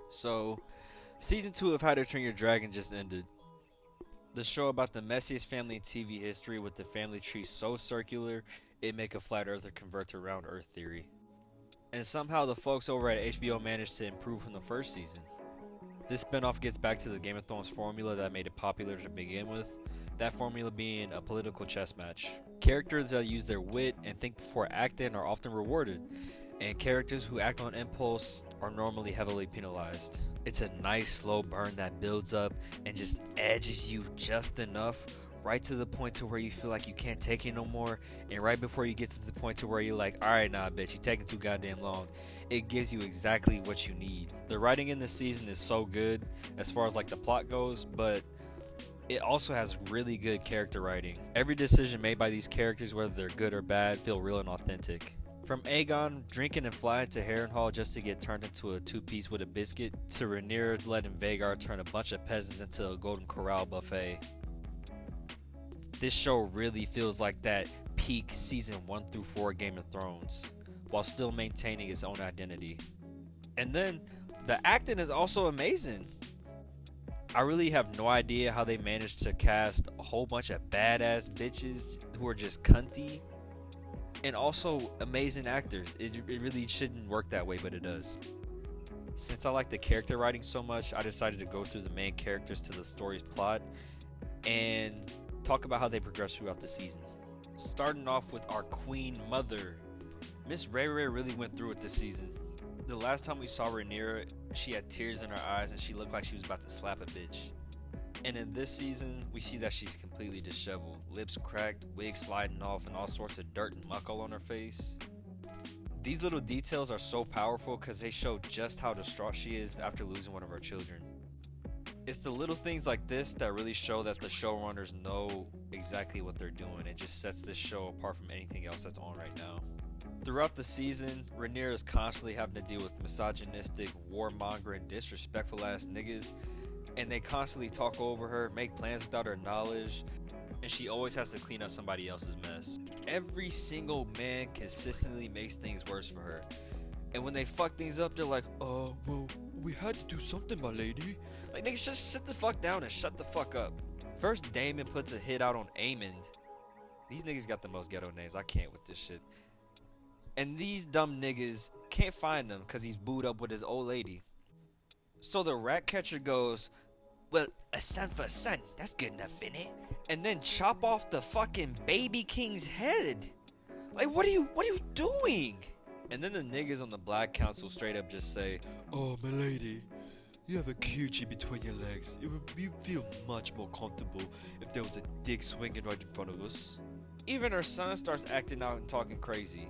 So, season 2 of How to Train Your Dragon just ended. The show about the messiest family in TV history with the family tree so circular it make a flat earther convert to round earth theory. And somehow the folks over at HBO managed to improve from the first season. This spinoff gets back to the Game of Thrones formula that made it popular to begin with, that formula being a political chess match. Characters that use their wit and think before acting are often rewarded, and characters who act on impulse are normally heavily penalized. It's a nice slow burn that builds up and just edges you just enough, right to the point to where you feel like you can't take it no more, and right before you get to the point to where you're like, alright, nah, bitch, you taking too goddamn long. It gives you exactly what you need. The writing in this season is so good as far as like the plot goes, but it also has really good character writing. Every decision made by these characters, whether they're good or bad, feel real and authentic. From Aegon drinking and flying to Harrenhal just to get turned into a two-piece with a biscuit, to Rhaenyra letting Vhagar turn a bunch of peasants into a Golden Corral buffet. This show really feels like that peak season 1 through 4 Game of Thrones, while still maintaining its own identity. And then, the acting is also amazing. I really have no idea how they managed to cast a whole bunch of badass bitches who are just cunty and also amazing actors. It really shouldn't work that way, but it does. Since I like the character writing so much, I decided to go through the main characters to the story's plot and talk about how they progress throughout the season. Starting off with our queen mother. Miss Rhaenyra really went through it this season. The last time we saw Rhaenyra, she had tears in her eyes and she looked like she was about to slap a bitch. And in this season, we see that she's completely disheveled, lips cracked, wig sliding off, and all sorts of dirt and muck all on her face. These little details are so powerful because they show just how distraught she is after losing one of her children. It's the little things like this that really show that the showrunners know exactly what they're doing. It just sets this show apart from anything else that's on right now. Throughout the season, Rhaenyra is constantly having to deal with misogynistic, warmongering, disrespectful ass niggas, and they constantly talk over her, make plans without her knowledge, and she always has to clean up somebody else's mess. Every single man consistently makes things worse for her. And when they fuck things up, they're like, well, we had to do something, my lady. Like, niggas, just sit the fuck down and shut the fuck up. First, Daemon puts a hit out on Aemond. These niggas got the most ghetto names. I can't with this shit. And these dumb niggas can't find him because he's booed up with his old lady. So the rat catcher goes, well, a son for a son, that's good enough, innit? And then chop off the fucking baby king's head. Like, what are you doing? And then the niggas on the Black Council straight up just say, oh, my lady, you have a coochie between your legs. It would feel much more comfortable if there was a dick swinging right in front of us. Even her son starts acting out and talking crazy.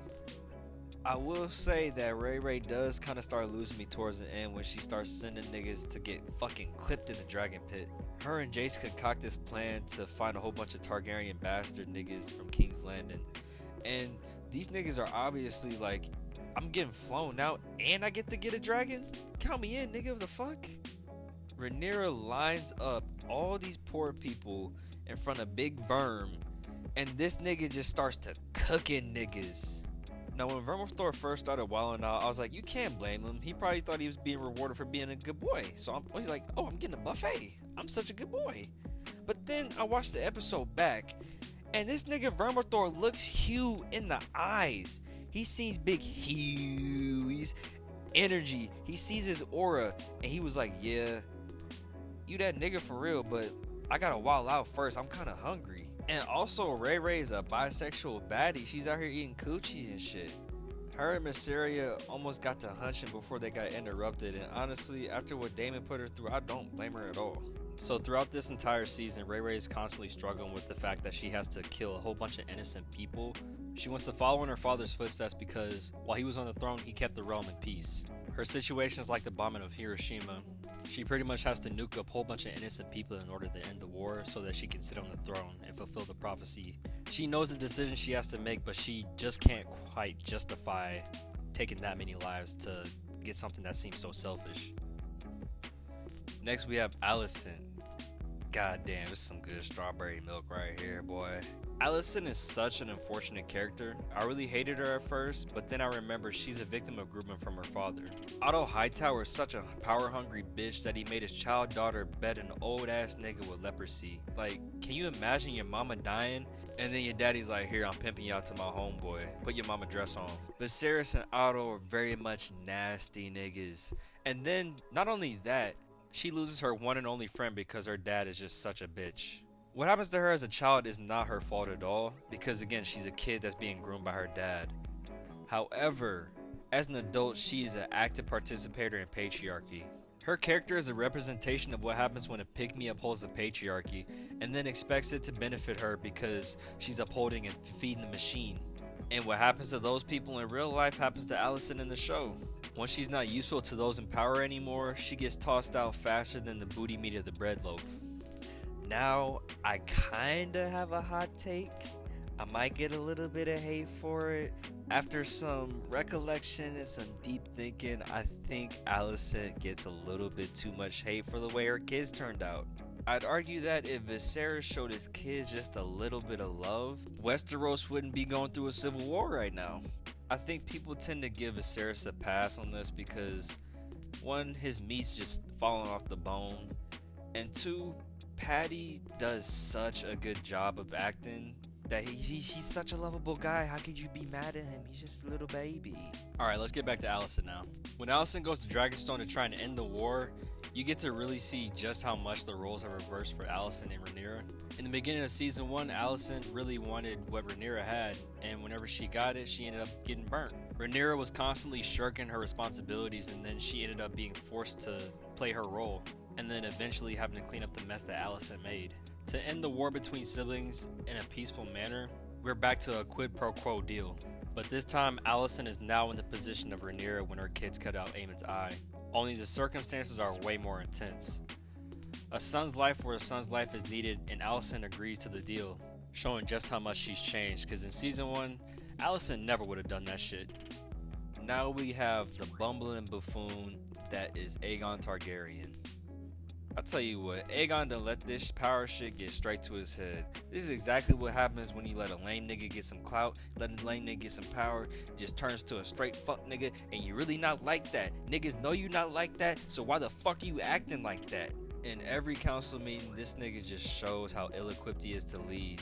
I will say that Ray does kind of start losing me towards the end when she starts sending niggas to get fucking clipped in the dragon pit. Her and Jace concoct this plan to find a whole bunch of Targaryen bastard niggas from King's Landing. And these niggas are obviously like, I'm getting flown out and I get to get a dragon? Count me in, nigga, what the fuck? Rhaenyra lines up all these poor people in front of Big Verm, and this nigga just starts to cooking niggas. Now, when Vermithor first started wilding out, I was like, you can't blame him. He probably thought he was being rewarded for being a good boy. So he's like, oh, I'm getting a buffet. I'm such a good boy. But then I watched the episode back, and this nigga Vermithor looks Hugh in the eyes. He sees big Hugh's energy. He sees his aura, and he was like, yeah, you that nigga for real, but I gotta wild out first. I'm kind of hungry. And also, Ray is a bisexual baddie. She's out here eating coochies and shit. Her and Mysaria almost got to hunching before they got interrupted. And honestly, after what Daemon put her through, I don't blame her at all. So throughout this entire season, Ray is constantly struggling with the fact that she has to kill a whole bunch of innocent people. She wants to follow in her father's footsteps because while he was on the throne, he kept the realm in peace. Her situation is like the bombing of Hiroshima. She pretty much has to nuke up a whole bunch of innocent people in order to end the war so that she can sit on the throne and fulfill the prophecy. She knows the decision she has to make, but she just can't quite justify taking that many lives to get something that seems so selfish. Next we have Alicent. God damn, this is some good strawberry milk right here, boy. Allison is such an unfortunate character. I really hated her at first, but then I remember she's a victim of grooming from her father. Otto Hightower is such a power-hungry bitch that he made his child daughter bet an old-ass nigga with leprosy. Like, can you imagine your mama dying? And then your daddy's like, here, I'm pimping you out to my homeboy. Put your mama dress on. Viserys and Otto are very much nasty niggas. And then, not only that, she loses her one and only friend because her dad is just such a bitch. What happens to her as a child is not her fault at all, because again, she's a kid that's being groomed by her dad. However, as an adult, she is an active participator in patriarchy. Her character is a representation of what happens when a pygmy upholds the patriarchy, and then expects it to benefit her because she's upholding and feeding the machine. And what happens to those people in real life happens to Alicent in the show. Once she's not useful to those in power anymore, she gets tossed out faster than the booty meat of the bread loaf. Now, I kinda have a hot take. I might get a little bit of hate for it. After some recollection and some deep thinking, I think Alicent gets a little bit too much hate for the way her kids turned out. I'd argue that if Viserys showed his kids just a little bit of love, Westeros wouldn't be going through a civil war right now. I think people tend to give Viserys a pass on this because, one, his meat's just falling off the bone, and two, Paddy does such a good job of acting that he's such a lovable guy. How could you be mad at him? He's just a little baby. Alright, let's get back to Alicent now. When Alicent goes to Dragonstone to try and end the war, you get to really see just how much the roles have reversed for Alicent and Rhaenyra. In the beginning of season 1, Alicent really wanted what Rhaenyra had, and whenever she got it, she ended up getting burnt. Rhaenyra was constantly shirking her responsibilities, and then she ended up being forced to play her role, and then eventually having to clean up the mess that Alicent made. To end the war between siblings in a peaceful manner, we're back to a quid pro quo deal. But this time, Alicent is now in the position of Rhaenyra when her kids cut out Aemon's eye. Only the circumstances are way more intense. A son's life where a son's life is needed, and Alicent agrees to the deal, showing just how much she's changed, because in season 1, Alicent never would have done that shit. Now we have the bumbling buffoon that is Aegon Targaryen. I'll tell you what, Aegon done let this power shit get straight to his head. This is exactly what happens when you let a lame nigga get some clout, let a lame nigga get some power, it just turns to a straight fuck nigga, and you really not like that. Niggas know you not like that, so why the fuck you acting like that? In every council meeting, this nigga just shows how ill-equipped he is to lead.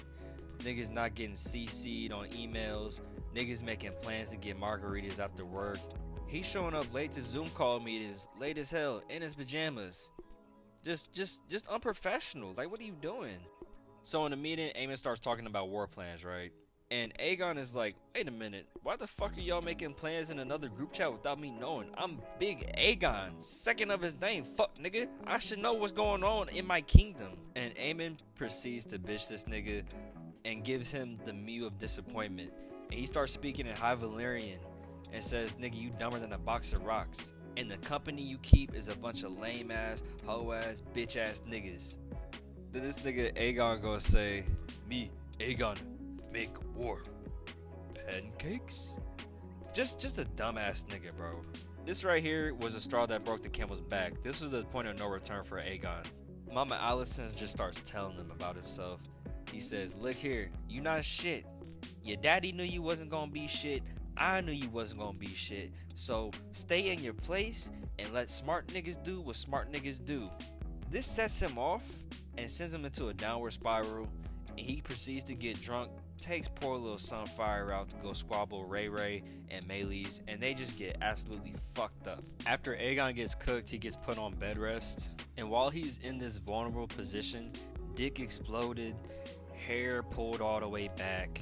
Niggas not getting CC'd on emails, niggas making plans to get margaritas after work. He's showing up late to Zoom call meetings, late as hell, in his pajamas. Just unprofessional. Like, what are you doing? So in the meeting, Aemon starts talking about war plans, right? And Aegon is like, wait a minute, why the fuck are y'all making plans in another group chat without me knowing? I'm Big Aegon, second of his name, fuck nigga. I should know what's going on in my kingdom. And Aemon proceeds to bitch this nigga and gives him the mew of disappointment. And he starts speaking in High Valyrian and says, nigga, you dumber than a box of rocks. And the company you keep is a bunch of lame ass, hoe ass, bitch ass niggas. Then this nigga Aegon gonna say, me, Aegon, make war. Pancakes? Just a dumbass nigga, bro. This right here was a straw that broke the camel's back. This was the point of no return for Aegon. Mama Alicent just starts telling him about himself. He says, look here, you not shit. Your daddy knew you wasn't gonna be shit. I knew you wasn't gonna be shit, so stay in your place and let smart niggas do what smart niggas do. This sets him off and sends him into a downward spiral, and he proceeds to get drunk, takes poor little Sunfire out to go squabble Ray Ray and Meleys, and they just get absolutely fucked up. After Aegon gets cooked, he gets put on bed rest, and while he's in this vulnerable position, dick exploded, hair pulled all the way back,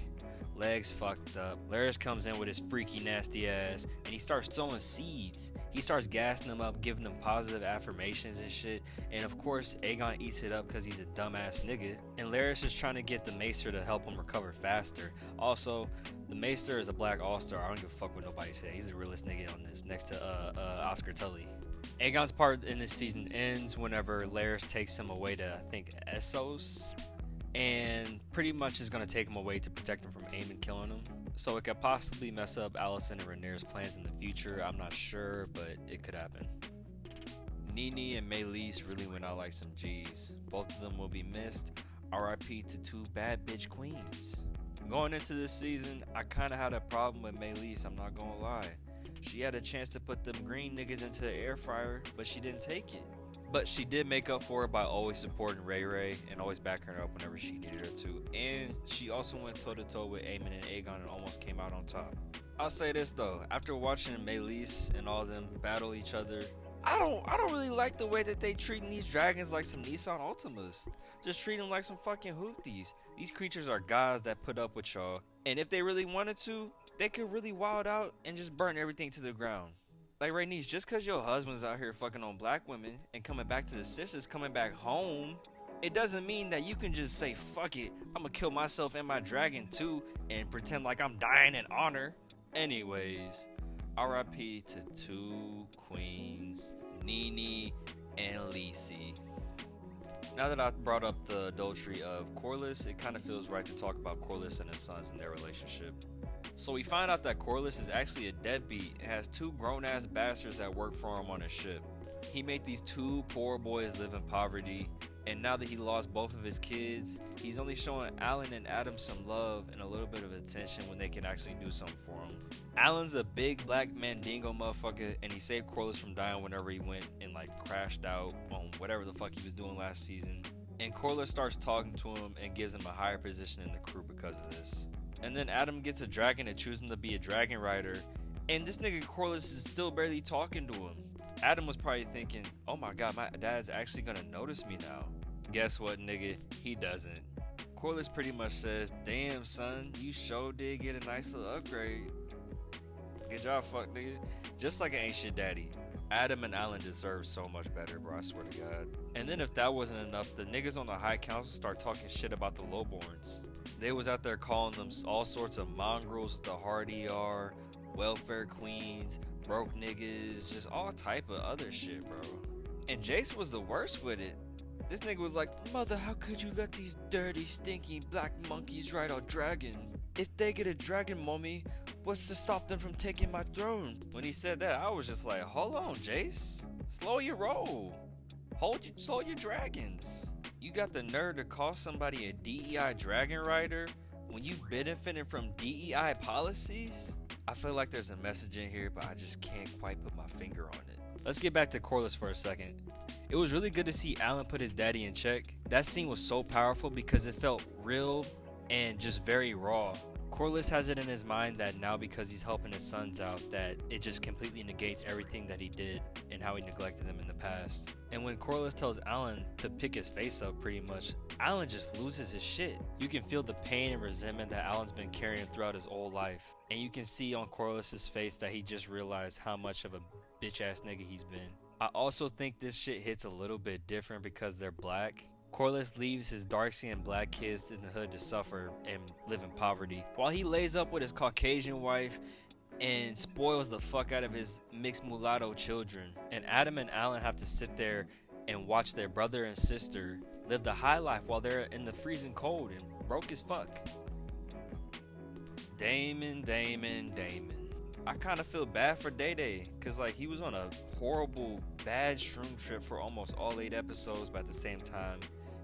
legs fucked up. Larys comes in with his freaky nasty ass and he starts sowing seeds. He starts gassing them up, giving them positive affirmations and shit. And of course, Aegon eats it up because he's a dumbass nigga. And Larys is trying to get the Maester to help him recover faster. Also, the Maester is a black all-star. I don't give a fuck what nobody says. He's the realest nigga on this, next to Oscar Tully. Aegon's part in this season ends whenever Larys takes him away to, I think, Essos, and pretty much is going to take him away to protect him from Aemon killing him. So it could possibly mess up Alicent and Rhaenyra's plans in the future. I'm not sure, but it could happen. Nini and Meleys really went out like some G's. Both of them will be missed. RIP to two bad bitch queens. Going into this season, I kinda had a problem with Maylise, I'm not gonna lie. She had a chance to put them green niggas into the air fryer, but she didn't take it. But she did make up for it by always supporting Ray Ray and always backing her up whenever she needed her to. And she also went toe to toe with Eamon and Aegon and almost came out on top. I'll say this though, after watching Maylise and all of them battle each other, I don't really like the way that they treating these dragons like some Nissan Altimas. Just treat them like some fucking hoopties. These creatures are gods that put up with y'all. And if they really wanted to, they could really wild out and just burn everything to the ground. Like Rhaenys, just cause your husband's out here fucking on black women and coming back to the sisters, coming back home, it doesn't mean that you can just say, fuck it, I'ma kill myself and my dragon too and pretend like I'm dying in honor. Anyways, RIP to two queens, Nini and Lysy. Now that I brought up the adultery of Corlys, it kind of feels right to talk about Corlys and his sons and their relationship. So we find out that Corlys is actually a deadbeat and has two grown-ass bastards that work for him on his ship. He made these two poor boys live in poverty, and now that he lost both of his kids, he's only showing Alan and Adam some love and a little bit of attention when they can actually do something for him. Alan's a big black mandingo motherfucker, and he saved Corlys from dying whenever he went and like crashed out on whatever the fuck he was doing last season. And Corlys starts talking to him and gives him a higher position in the crew because of this. And then Adam gets a dragon and chooses him to be a dragon rider, and this nigga Corlys is still barely talking to him. Adam was probably thinking, oh my god, my dad's actually gonna notice me now. Guess what, nigga? He doesn't. Corlys pretty much says, damn son, you sure did get a nice little upgrade. Good job, fuck nigga. Just like an ain't shit daddy. Adam and Alan deserve so much better, bro, I swear to god. And then if that wasn't enough, the niggas on the High Council start talking shit about the lowborns. They was out there calling them all sorts of mongrels, the hard ER, welfare queens, broke niggas, just all type of other shit, bro. And Jace was the worst with it. This nigga was like, mother, how could you let these dirty, stinky black monkeys ride our dragon? If they get a dragon, mommy, what's to stop them from taking my throne? When he said that, I was just like, hold on, Jace. Slow your roll. Slow your dragons. You got the nerve to call somebody a DEI dragon rider when you benefiting from DEI policies? I feel like there's a message in here, but I just can't quite put my finger on it. Let's get back to Corlys for a second. It was really good to see Alan put his daddy in check. That scene was so powerful because it felt real and just very raw. Corlys has it in his mind that now because he's helping his sons out, that it just completely negates everything that he did and how he neglected them in the past. And when Corlys tells Alan to pick his face up pretty much, Alan just loses his shit. You can feel the pain and resentment that Alan's been carrying throughout his whole life. And you can see on Corlys' face that he just realized how much of a bitch ass nigga he's been. I also think this shit hits a little bit different because they're black. Corlys leaves his dark-skinned black kids in the hood to suffer and live in poverty, while he lays up with his Caucasian wife and spoils the fuck out of his mixed mulatto children. And Adam and Alan have to sit there and watch their brother and sister live the high life while they're in the freezing cold and broke as fuck. Daemon. I kind of feel bad for Day Day, cause like he was on a horrible, bad shroom trip for almost all 8 episodes, but at the same time,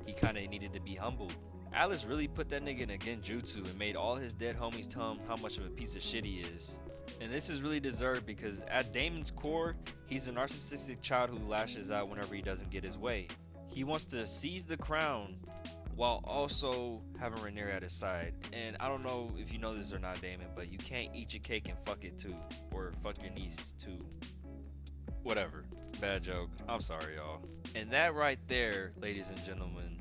he kind of needed to be humbled. Alice really put that nigga in a genjutsu and made all his dead homies tell him how much of a piece of shit he is. And this is really deserved because at Daemon's core, he's a narcissistic child who lashes out whenever he doesn't get his way. He wants to seize the crown while also having Rhaenyra at his side. And I don't know if you know this or not, Daemon, but you can't eat your cake and fuck it too. Or fuck your niece too. Whatever. Bad joke. I'm sorry, y'all. And that right there, ladies and gentlemen,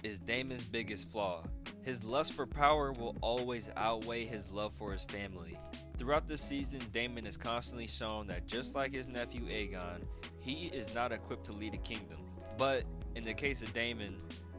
is Daemon's biggest flaw. His lust for power will always outweigh his love for his family. Throughout this season, Daemon is constantly shown that just like his nephew Aegon, he is not equipped to lead a kingdom. But in the case of Daemon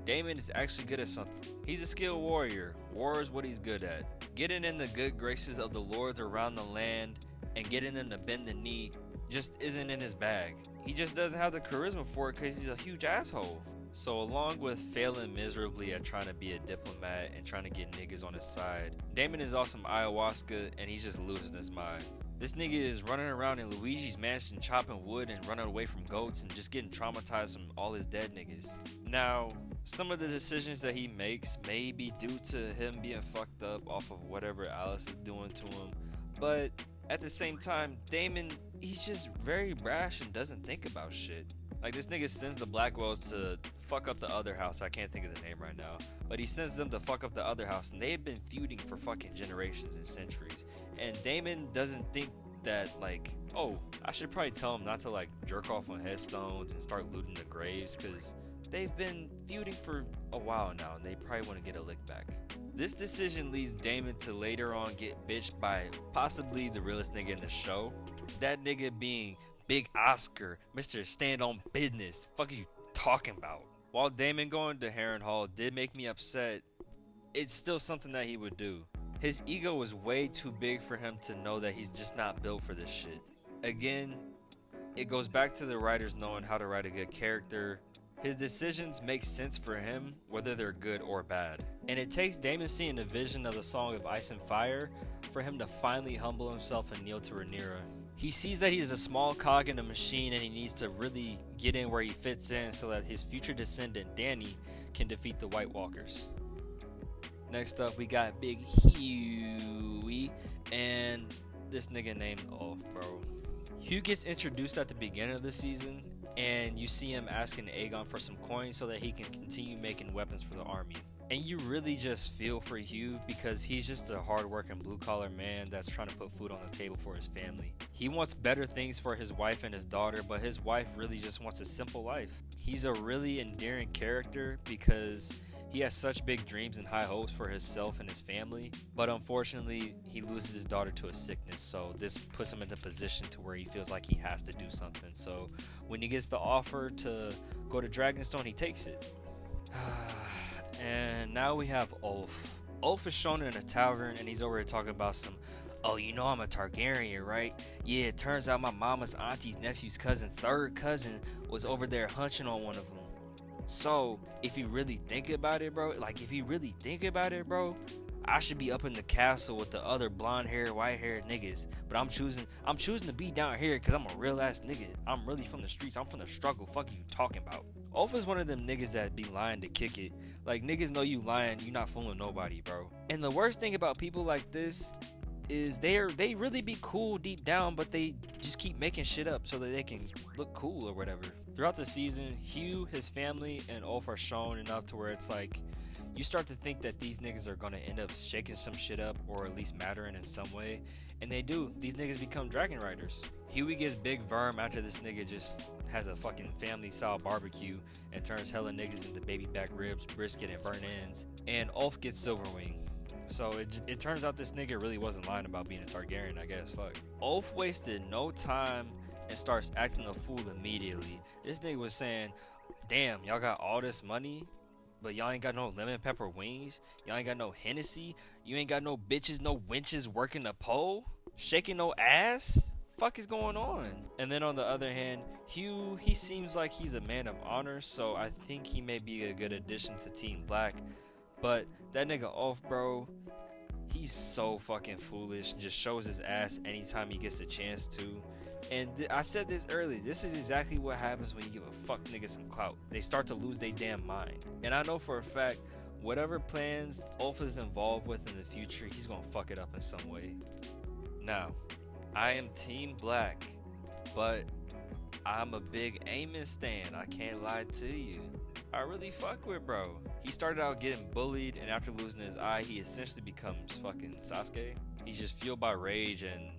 is actually good at something. He's a skilled warrior. War is what he's good at. Getting in the good graces of the lords around the land and getting them to bend the knee just isn't in his bag. He just doesn't have the charisma for it because he's a huge asshole. So along with failing miserably at trying to be a diplomat and trying to get niggas on his side, Daemon is on some ayahuasca and he's just losing his mind. This nigga is running around in Luigi's mansion chopping wood and running away from goats and just getting traumatized from all his dead niggas. Now, Some of the decisions that he makes may be due to him being fucked up off of whatever Alice is doing to him, but at the same time, Damon, he's just very brash and doesn't think about shit. Like, this nigga sends the Blackwells to fuck up the other house. I can't think of the name right now. But he sends them to fuck up the other house. And they've been feuding for fucking generations and centuries. And Damon doesn't think that, like, oh, I should probably tell him not to, like, jerk off on headstones and start looting the graves. Because they've been feuding for a while now. And they probably want to get a lick back. This decision leads Damon to later on get bitched by possibly the realest nigga in the show. That nigga being Big Oscar, Mr. Stand on Business. Fuck is you talking about? While Damon going to Harrenhal did make me upset, it's still something that he would do. His ego was way too big for him to know that he's just not built for this shit. Again, it goes back to the writers knowing how to write a good character. His decisions make sense for him, whether they're good or bad. And it takes Damon seeing the vision of the Song of Ice and Fire for him to finally humble himself and kneel to Rhaenyra. He sees that he is a small cog in a machine and he needs to really get in where he fits in so that his future descendant, Dany, can defeat the White Walkers. Next up, we got Big Hughie and this nigga named Ulf, bro. Hugh gets introduced at the beginning of the season and you see him asking Aegon for some coins so that he can continue making weapons for the army. And you really just feel for Hugh because he's just a hard-working blue-collar man that's trying to put food on the table for his family. He wants better things for his wife and his daughter, but his wife really just wants a simple life. He's a really endearing character because he has such big dreams and high hopes for himself and his family, but unfortunately, he loses his daughter to a sickness, so this puts him in the position to where he feels like he has to do something. So when he gets the offer to go to Dragonstone, he takes it. And now we have Ulf. Ulf is shown in a tavern and he's over here talking about some, oh, you know I'm a Targaryen, right? Yeah, it turns out my mama's auntie's nephew's cousin's third cousin was over there hunching on one of them. So, if you really think about it, bro, I should be up in the castle with the other blonde-haired, white-haired niggas. But I'm choosing to be down here because I'm a real-ass nigga. I'm really from the streets. I'm from the struggle. Fuck you talking about? Ulf is one of them niggas that be lying to kick it. Like, niggas know you lying, you not fooling nobody, bro. And the worst thing about people like this is they really be cool deep down, but they just keep making shit up so that they can look cool or whatever. Throughout the season, Hugh, his family, and Ulf are shown enough to where it's like, you start to think that these niggas are gonna end up shaking some shit up or at least mattering in some way. And they do. These niggas become dragon riders. Hughie gets big verm after this nigga just has a fucking family style barbecue and turns hella niggas into baby back ribs, brisket, and burnt ends. And Ulf gets Silverwing. So it turns out this nigga really wasn't lying about being a Targaryen, I guess. Fuck. Ulf wasted no time and starts acting a fool immediately. This nigga was saying, damn, y'all got all this money, but y'all ain't got no lemon pepper wings. Y'all ain't got no Hennessy. You ain't got no bitches, no wenches working the pole, shaking no ass. Fuck is going on? And then on the other hand, Hugh, he seems like he's a man of honor, so I think he may be a good addition to Team Black. But that nigga Ulf, bro, he's so fucking foolish. Just shows his ass anytime he gets a chance to. And I said this earlier, this is exactly what happens when you give a fuck nigga some clout. They start to lose their damn mind. And I know for a fact, whatever plans Ulf is involved with in the future, he's gonna fuck it up in some way. Now, I am Team Black, but I'm a big Aemon stan, I can't lie to you. I really fuck with bro. He started out getting bullied, and after losing his eye, he essentially becomes fucking Sasuke. He's just fueled by rage and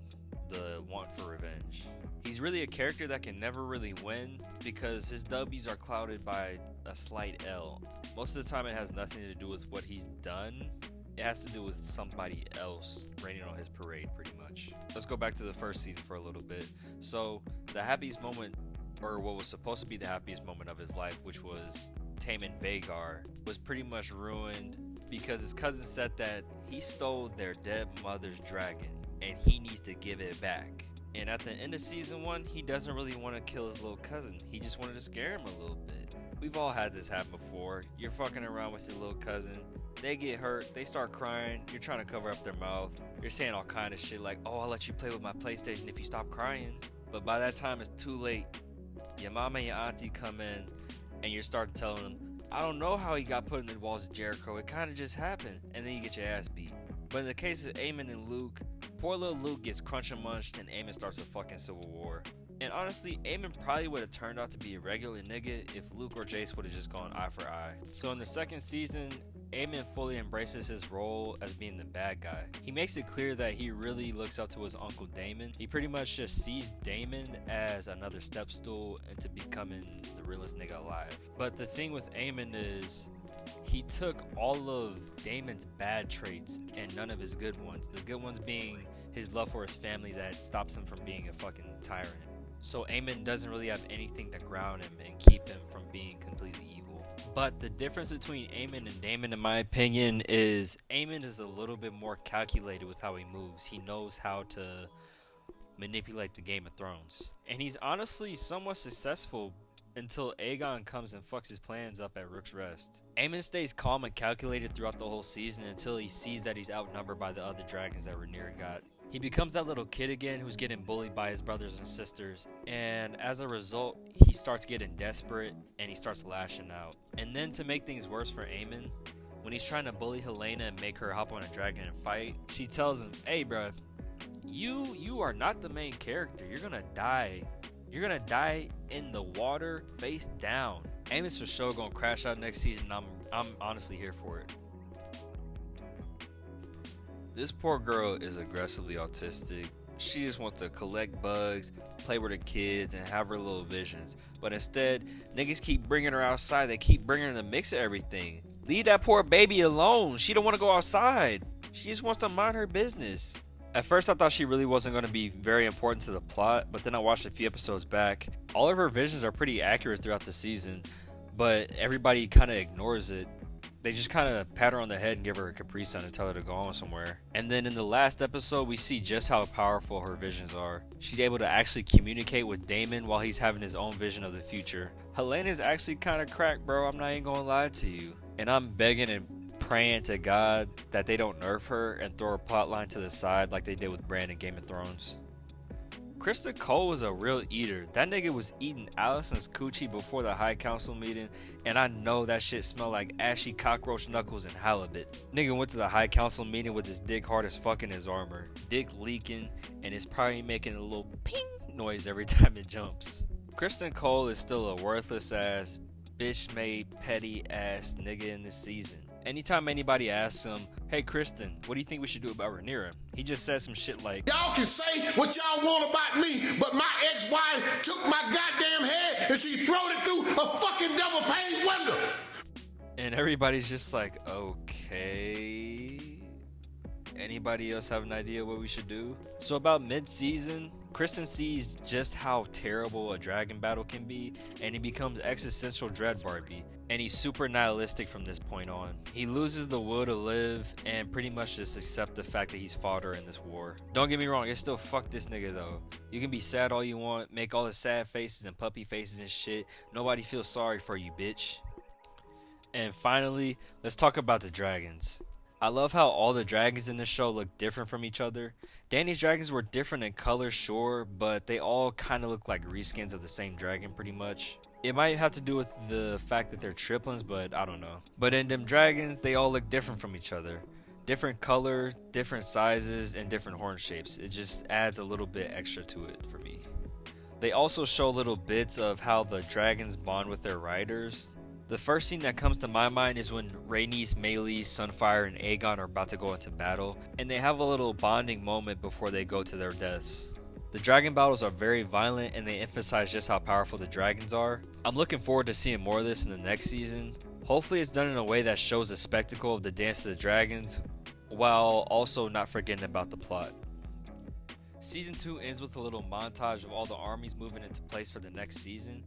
the want for revenge. He's really a character that can never really win because his W's are clouded by a slight L. Most of the time it has nothing to do with what he's done. It has to do with somebody else raining on his parade pretty much. Let's go back to the first season for a little bit. So the happiest moment, or what was supposed to be the happiest moment of his life, which was Tamon Vhagar, was pretty much ruined because his cousin said that he stole their dead mother's dragon and he needs to give it back. And at the end of season 1, he doesn't really want to kill his little cousin. He just wanted to scare him a little bit. We've all had this happen before. You're fucking around with your little cousin. They get hurt. They start crying. You're trying to cover up their mouth. You're saying all kind of shit like, oh, I'll let you play with my PlayStation if you stop crying. But by that time, it's too late. Your mama and your auntie come in and you start telling them, I don't know how he got put in the walls of Jericho. It kind of just happened. And then you get your ass beat. But in the case of Aemon and Luke, poor little Luke gets crunch and munched and Aemon starts a fucking civil war. And honestly, Aemon probably would have turned out to be a regular nigga if Luke or Jace would have just gone eye for eye. So in the second season, Aemon fully embraces his role as being the bad guy. He makes it clear that he really looks up to his uncle Daemon. He pretty much just sees Daemon as another step stool into becoming the realest nigga alive. But the thing with Aemon is he took all of Daemon's bad traits and none of his good ones. The good ones being his love for his family that stops him from being a fucking tyrant. So Aemon doesn't really have anything to ground him and keep him from being completely evil. But the difference between Aemon and Daemon, in my opinion, is Aemon is a little bit more calculated with how he moves. He knows how to manipulate the Game of Thrones. And he's honestly somewhat successful until Aegon comes and fucks his plans up at Rook's Rest. Aemon stays calm and calculated throughout the whole season until he sees that he's outnumbered by the other dragons that Rhaenyra got. He becomes that little kid again who's getting bullied by his brothers and sisters, and as a result, he starts getting desperate and he starts lashing out. And then to make things worse for Aemon, when he's trying to bully Helaena and make her hop on a dragon and fight, she tells him, "Hey bruh, you are not the main character. You're gonna die. You're gonna die in the water face down." Aemon's for sure gonna crash out next season. I'm honestly here for it. This poor girl is aggressively autistic. She just wants to collect bugs, play with her kids, and have her little visions. But instead, niggas keep bringing her outside. They keep bringing her in the mix of everything. Leave that poor baby alone. She don't want to go outside. She just wants to mind her business. At first, I thought she really wasn't going to be very important to the plot, but then I watched a few episodes back. All of her visions are pretty accurate throughout the season, but everybody kind of ignores it. They just kind of pat her on the head and give her a Capri Sun and tell her to go on somewhere. And then in the last episode, we see just how powerful her visions are. She's able to actually communicate with Daemon while he's having his own vision of the future. Helena's actually kind of cracked, bro. I'm not even gonna lie to you. And I'm begging and praying to God that they don't nerf her and throw her plotline to the side like they did with Bran in Game of Thrones. Criston Cole was a real eater. That nigga was eating Alicent's coochie before the High Council meeting, and I know that shit smelled like ashy cockroach knuckles and halibut. Nigga went to the High Council meeting with his dick hard as fuck in his armor. Dick leaking, and it's probably making a little ping noise every time it jumps. Criston Cole is still a worthless ass, bitch-made, petty ass nigga in this season. Anytime anybody asks him, "Hey Criston, what do you think we should do about Rhaenyra?" he just says some shit like, "Y'all can say what y'all want about me, but my ex-wife took my goddamn head and she throwed it through a fucking double-pane window." And everybody's just like, okay. Anybody else have an idea what we should do? So about mid-season, Criston sees just how terrible a dragon battle can be, and he becomes existential dread Barbie. And he's super nihilistic from this point on. He loses the will to live and pretty much just accept the fact that he's fodder in this war. Don't get me wrong, it's still fuck this nigga though. You can be sad all you want, make all the sad faces and puppy faces and shit. Nobody feels sorry for you, bitch. And finally, let's talk about the dragons. I love how all the dragons in this show look different from each other. Dany's dragons were different in color, sure, but they all kind of look like reskins of the same dragon pretty much. It might have to do with the fact that they're triplets, but I don't know. But in them dragons, they all look different from each other. Different color, different sizes, and different horn shapes. It just adds a little bit extra to it for me. They also show little bits of how the dragons bond with their riders. The first scene that comes to my mind is when Rhaenys, Meleys, Sunfire, and Aegon are about to go into battle, and they have a little bonding moment before they go to their deaths. The dragon battles are very violent and they emphasize just how powerful the dragons are. I'm looking forward to seeing more of this in the next season. Hopefully it's done in a way that shows the spectacle of the Dance of the Dragons while also not forgetting about the plot. Season 2 ends with a little montage of all the armies moving into place for the next season.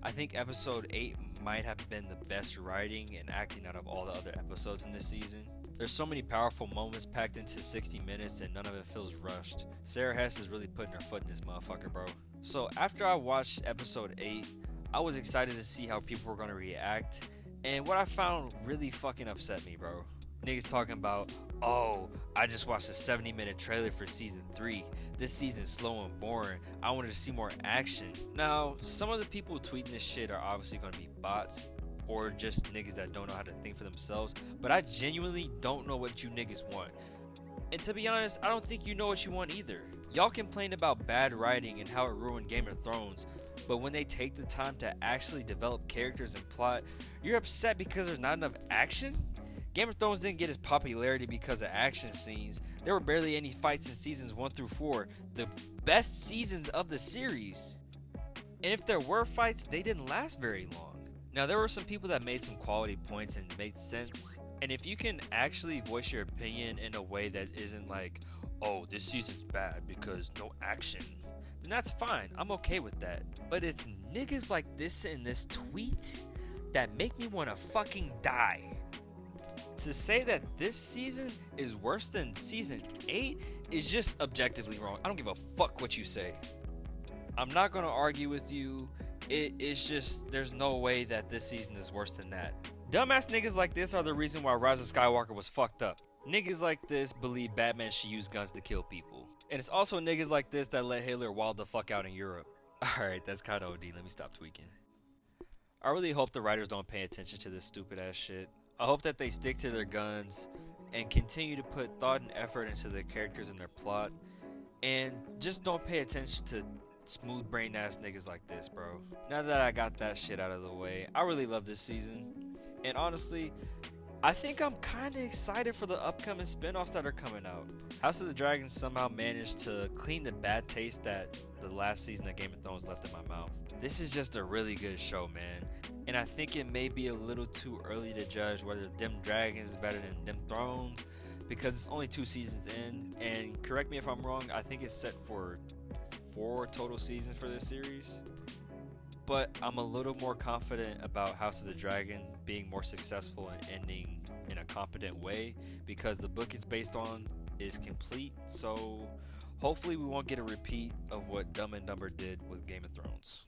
I think episode 8 might have been the best writing and acting out of all the other episodes in this season. There's so many powerful moments packed into 60 minutes and none of it feels rushed. Sarah Hess is really putting her foot in this motherfucker, bro. So after I watched episode 8, I was excited to see how people were going to react. And what I found really fucking upset me, bro. Niggas talking about, "Oh, I just watched a 70-minute trailer for season 3. This season's slow and boring. I wanted to see more action." Now, some of the people tweeting this shit are obviously going to be bots. or just niggas that don't know how to think for themselves, but I genuinely don't know what you niggas want. And to be honest, I don't think you know what you want either. Y'all complain about bad writing and how it ruined Game of Thrones, but when they take the time to actually develop characters and plot, you're upset because there's not enough action? Game of Thrones didn't get its popularity because of action scenes. There were barely any fights in seasons 1 through 4, the best seasons of the series. And if there were fights, they didn't last very long. Now, there were some people that made some quality points and made sense. And if you can actually voice your opinion in a way that isn't like, oh, this season's bad because no action, then that's fine. I'm okay with that. But it's niggas like this in this tweet that make me want to fucking die. To say that this season is worse than season 8 is just objectively wrong. I don't give a fuck what you say. I'm not gonna argue with you. It's just, there's no way that this season is worse than that. Dumbass niggas like this are the reason why Rise of Skywalker was fucked up. Niggas like this believe Batman should use guns to kill people. And it's also niggas like this that let Hitler wild the fuck out in Europe. Alright, that's kinda OD. Let me stop tweaking. I really hope the writers don't pay attention to this stupid ass shit. I hope that they stick to their guns and continue to put thought and effort into their characters and their plot. And just don't pay attention to smooth brain ass niggas like this, bro. Now that I got that shit out of the way, I really love this season. And honestly, I think I'm kinda excited for the upcoming spin-offs that are coming out. House of the Dragon somehow managed to clean the bad taste that the last season of Game of Thrones left in my mouth. This is just a really good show, man. And I think it may be a little too early to judge whether Them Dragons is better than Them Thrones, because it's only 2 seasons in, and correct me if I'm wrong, I think it's set for 4 total seasons for this series. But I'm a little more confident about House of the Dragon being more successful and ending in a competent way, because the book it's based on is complete. So hopefully we won't get a repeat of what Dumb and Dumber did with Game of Thrones.